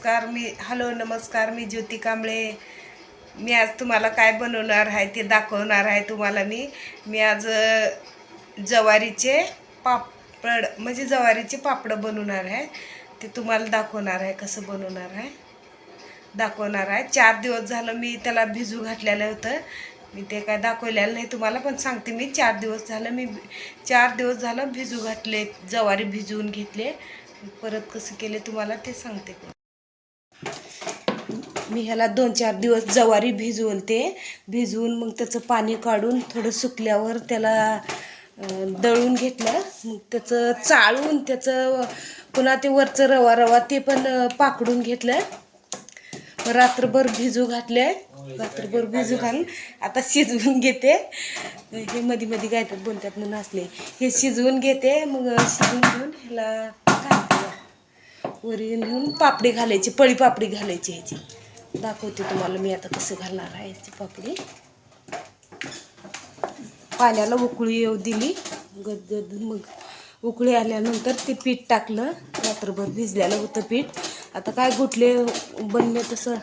नमस्कार, मी ज्योती कांबळे. मी आज तुम्हाला काय बनवणार आहे ते दाखवणार आहे तुम्हाला. मी आज ज्वारीचे पापड म्हणजे ज्वारीचे पापड बनवणार आहे. ते तुम्हाला दाखवणार आहे, कसं बनवणार आहे दाखवणार आहे. 4 दिवस झालं मी त्याला भिजू घातलेलं होतं. मी ते काय दाखवलेलं नाही तुम्हाला, पण सांगते. मी 4 दिवस झालं भिजू घातले, ज्वारी भिजवून घेतले. परत कसं केले तुम्हाला ते सांगते. मी ह्याला 2-4 दिवस ज्वारी भिजवून मग त्याचं पाणी काढून थोडं सुकल्यावर त्याला दळून घेतलं. मग त्याचं चाळून त्याचं पुन्हा ते वरचं रवा ते पण पाकडून घेतलं. रात्रभर भिजू घालून आता शिजवून घेते. हे मध्ये गायतात बोलतात म्हणून असले हे शिजवून घेते. मग शिजवून घेऊन ह्याला वरी नेऊन पापडी घालायची, पळी पापडी घालायची. ह्याची दाखवते तुम्हाला मी आता कसं घालणार आहे. ह्याची पापडी पाण्याला उकळी येऊ दिली. गदगद मग उकळी आल्यानंतर ते पीठ टाकलं. रात्रभर भिजलेलं होतं पीठ. आता काय गुटले बनले तसं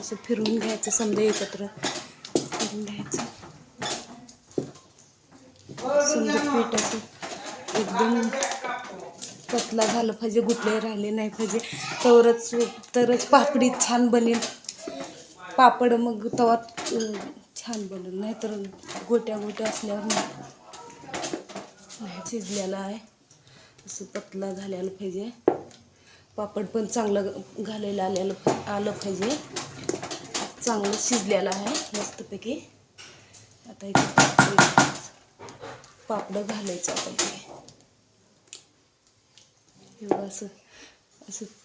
असं फिरवून घ्यायचं, समजा एकत्र फिरून घ्यायचं. समजा पीठ असं एकदम पतला झालं पाहिजे, गुटले राहिले नाही पाहिजे. तरच पापडी छान बनेल. पापड मग तवा छान बनेल, नाहीतर गोट्या असल्यावर नाही. शिजलेला आहे, असं पतला झालेलं पाहिजे. पापड पण चांगलं घालायला आलं पाहिजे. चांगलं शिजलेलं आहे मस्तपैकी. आता एक पापड घालायचं पाहिजे. एवढं असं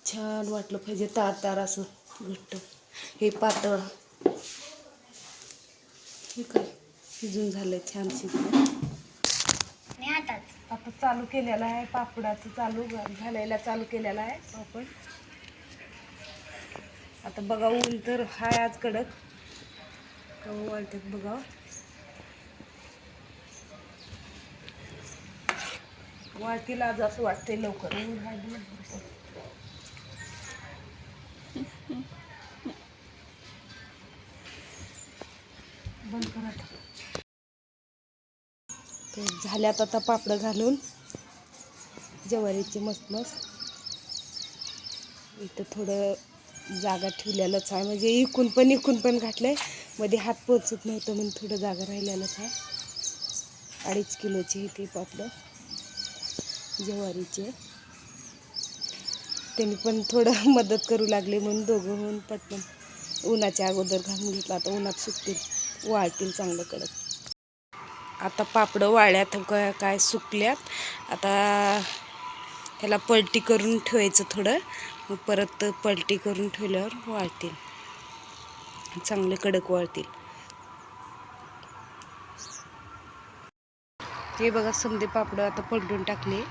छान वाटलं पाहिजे. तार असं घट्ट. हे पातळ हे काय शिजून झालं, छान शिजलं. आता चालू केलेला आहे पापडाचं, घालायला चालू केलेला आहे पापड. आता बघा, ऊन तर हाय आज कडक. कवा वाळतात बघा. वाळतील आज असं वाटतंय लवकर. ऊन हाय बंद करा. झाल्यात आता पापड घालून ज्वारीचे मस्त. इथं थोडं जागा ठेवलेलंच आहे, म्हणजे इकून पण घातलंय. मध्ये हात पोचत नव्हतं म्हणून थोडं जागा राहिलेलंच आहे. 2.5 किलोचे हे ते पापड ज्वारीचे. त्यांनी पण थोडं मदत करू लागले म्हणून दोघं होऊन पटकन उन्हाच्या अगोदर घालून घेतलं. आता उन्हात सुकतील, वाळतील चांगलं कडक. आता पापड वाळ्यात काय सुकल्यात. आता ह्याला पलटी करून ठेवायचं थोडं. मग परत पलटी करून ठेवल्यावर वाळतील, चांगले कडक वाळतील. हे बघा, समदे पापड आता पलटून टाकले.